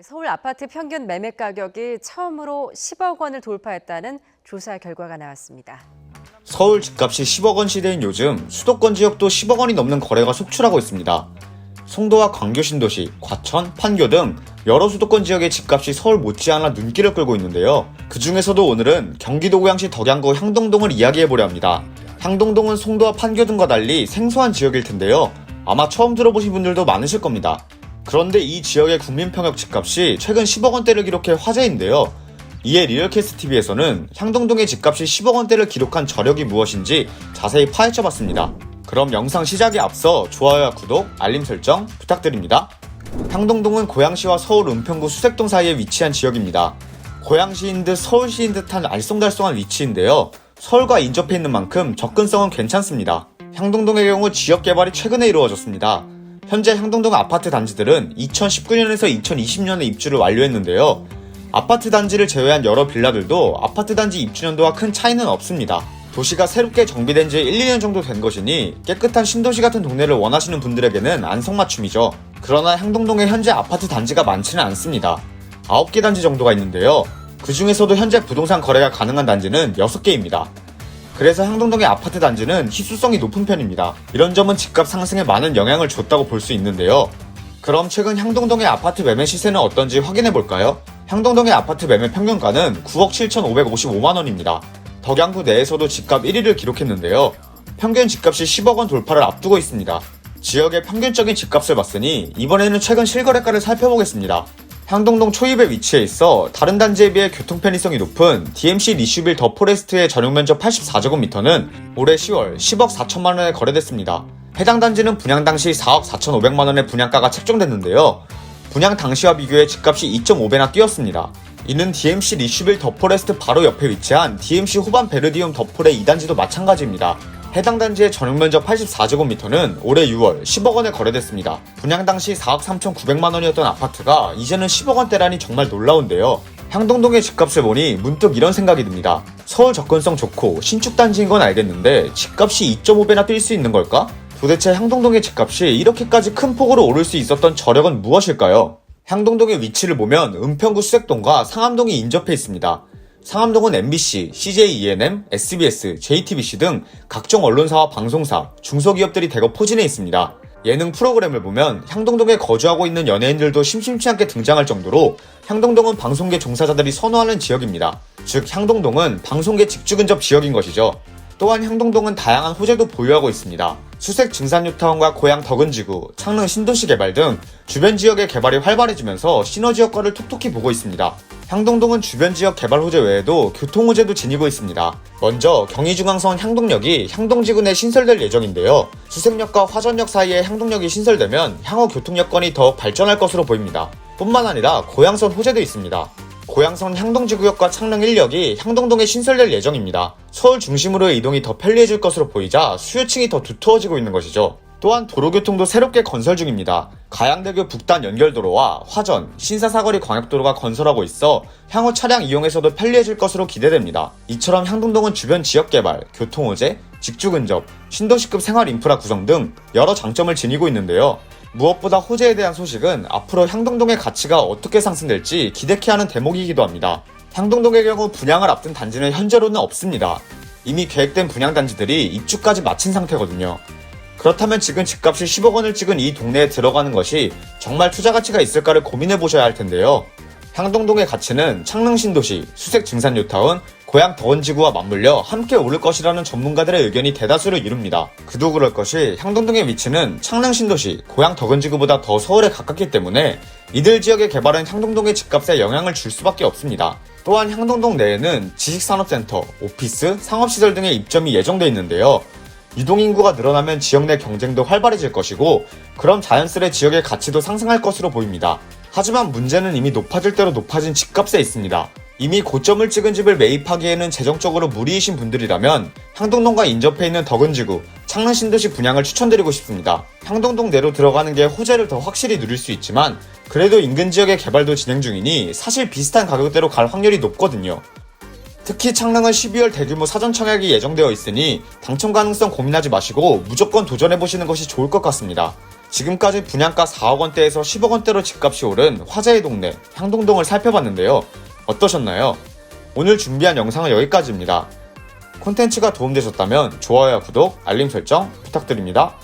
서울 아파트 평균 매매 가격이 처음으로 10억 원을 돌파했다는 조사 결과가 나왔습니다. 서울 집값이 10억 원 시대인 요즘 수도권 지역도 10억 원이 넘는 거래가 속출하고 있습니다. 송도와 광교 신도시, 과천, 판교 등 여러 수도권 지역의 집값이 서울 못지않아 눈길을 끌고 있는데요. 그 중에서도 오늘은 경기도 고양시 덕양구 향동동을 이야기해보려 합니다. 향동동은 송도와 판교 등과 달리 생소한 지역일 텐데요. 아마 처음 들어보신 분들도 많으실 겁니다. 그런데 이 지역의 국민평역 집값이 최근 10억 원대를 기록해 화제인데요. 이에 리얼캐스TV에서는 향동동의 집값이 10억 원대를 기록한 저력이 무엇인지 자세히 파헤쳐봤습니다. 그럼 영상 시작에 앞서 좋아요와 구독, 알림 설정 부탁드립니다. 향동동은 고양시와 서울 은평구 수색동 사이에 위치한 지역입니다. 고양시인 듯 서울시인 듯한 알쏭달쏭한 위치인데요. 서울과 인접해 있는 만큼 접근성은 괜찮습니다. 향동동의 경우 지역 개발이 최근에 이루어졌습니다. 현재 향동동 아파트 단지들은 2019년에서 2020년에 입주를 완료했는데요. 아파트 단지를 제외한 여러 빌라들도 아파트 단지 입주 년도와 큰 차이는 없습니다. 도시가 새롭게 정비된 지 1, 2년 정도 된 것이니 깨끗한 신도시 같은 동네를 원하시는 분들에게는 안성맞춤이죠. 그러나 향동동에 현재 아파트 단지가 많지는 않습니다. 9개 단지 정도가 있는데요. 그 중에서도 현재 부동산 거래가 가능한 단지는 6개입니다. 그래서 향동동의 아파트 단지는 희소성이 높은 편입니다. 이런 점은 집값 상승에 많은 영향을 줬다고 볼 수 있는데요. 그럼 최근 향동동의 아파트 매매 시세는 어떤지 확인해볼까요? 향동동의 아파트 매매 평균가는 9억 7,555만원입니다. 덕양구 내에서도 집값 1위를 기록했는데요. 평균 집값이 10억 원 돌파를 앞두고 있습니다. 지역의 평균적인 집값을 봤으니 이번에는 최근 실거래가를 살펴보겠습니다. 향동동 초입에 위치해 있어 다른 단지에 비해 교통 편의성이 높은 DMC 리슈빌 더 포레스트의 전용 면적 84제곱미터는 올해 10월 10억 4천만원에 거래됐습니다. 해당 단지는 분양 당시 4억 4,500만원의 분양가가 책정됐는데요. 분양 당시와 비교해 집값이 2.5배나 뛰었습니다. 이는 DMC 리슈빌 더 포레스트 바로 옆에 위치한 DMC 호반 베르디움 더 폴의 2단지도 마찬가지입니다. 해당 단지의 전용 면적 84제곱미터는 올해 6월 10억 원에 거래됐습니다. 분양 당시 4억 3,900만원이었던 아파트가 이제는 10억 원대라니 정말 놀라운데요. 향동동의 집값을 보니 문득 이런 생각이 듭니다. 서울 접근성 좋고 신축 단지인 건 알겠는데 집값이 2.5배나 뛸 수 있는 걸까? 도대체 향동동의 집값이 이렇게까지 큰 폭으로 오를 수 있었던 저력은 무엇일까요? 향동동의 위치를 보면 은평구 수색동과 상암동이 인접해 있습니다. 상암동은 MBC, CJ-ENM, SBS, JTBC 등 각종 언론사와 방송사, 중소기업들이 대거 포진해 있습니다. 예능 프로그램을 보면 향동동에 거주하고 있는 연예인들도 심심치 않게 등장할 정도로 향동동은 방송계 종사자들이 선호하는 지역입니다. 즉 향동동은 방송계 직주근접 지역인 것이죠. 또한 향동동은 다양한 호재도 보유하고 있습니다. 수색 증산뉴타운과 고양 덕은지구, 창릉 신도시 개발 등 주변 지역의 개발이 활발해지면서 시너지 효과를 톡톡히 보고 있습니다. 향동동은 주변 지역 개발 호재 외에도 교통 호재도 지니고 있습니다. 먼저 경의중앙선 향동역이 향동지구 내 신설될 예정인데요. 수색역과 화전역 사이에 향동역이 신설되면 향후 교통 여건이 더욱 발전할 것으로 보입니다. 뿐만 아니라 고양선 호재도 있습니다. 고양선 향동지구역과 창릉 1역이 향동동에 신설될 예정입니다. 서울 중심으로의 이동이 더 편리해질 것으로 보이자 수요층이 더 두터워지고 있는 것이죠. 또한 도로교통도 새롭게 건설 중입니다. 가양대교 북단 연결도로와 화전, 신사사거리 광역도로가 건설하고 있어 향후 차량 이용에서도 편리해질 것으로 기대됩니다. 이처럼 향동동은 주변 지역개발, 교통호재, 직주근접, 신도시급 생활인프라 구성 등 여러 장점을 지니고 있는데요. 무엇보다 호재에 대한 소식은 앞으로 향동동의 가치가 어떻게 상승될지 기대케 하는 대목이기도 합니다. 향동동의 경우 분양을 앞둔 단지는 현재로는 없습니다. 이미 계획된 분양 단지들이 입주까지 마친 상태거든요. 그렇다면 지금 집값이 10억 원을 찍은 이 동네에 들어가는 것이 정말 투자 가치가 있을까를 고민해보셔야 할 텐데요. 향동동의 가치는 창릉 신도시, 수색 증산뉴타운, 고양 덕은지구와 맞물려 함께 오를 것이라는 전문가들의 의견이 대다수를 이룹니다. 그도 그럴 것이 향동동의 위치는 창릉 신도시, 고양 덕은지구보다 더 서울에 가깝기 때문에 이들 지역의 개발은 향동동의 집값에 영향을 줄 수밖에 없습니다. 또한 향동동 내에는 지식산업센터, 오피스, 상업시설 등의 입점이 예정돼 있는데요. 유동인구가 늘어나면 지역 내 경쟁도 활발해질 것이고 그럼 자연스레 지역의 가치도 상승할 것으로 보입니다. 하지만 문제는 이미 높아질 대로 높아진 집값에 있습니다. 이미 고점을 찍은 집을 매입하기에는 재정적으로 무리이신 분들이라면 향동동과 인접해 있는 덕은지구, 창릉 신도시 분양을 추천드리고 싶습니다. 향동동 내로 들어가는 게 호재를 더 확실히 누릴 수 있지만 그래도 인근 지역의 개발도 진행 중이니 사실 비슷한 가격대로 갈 확률이 높거든요. 특히 창릉은 12월 대규모 사전 청약이 예정되어 있으니 당첨 가능성 고민하지 마시고 무조건 도전해보시는 것이 좋을 것 같습니다. 지금까지 분양가 4억 원대에서 10억 원대로 집값이 오른 화제의 동네 향동동을 살펴봤는데요. 어떠셨나요? 오늘 준비한 영상은 여기까지입니다. 콘텐츠가 도움되셨다면 좋아요와 구독, 알림 설정 부탁드립니다.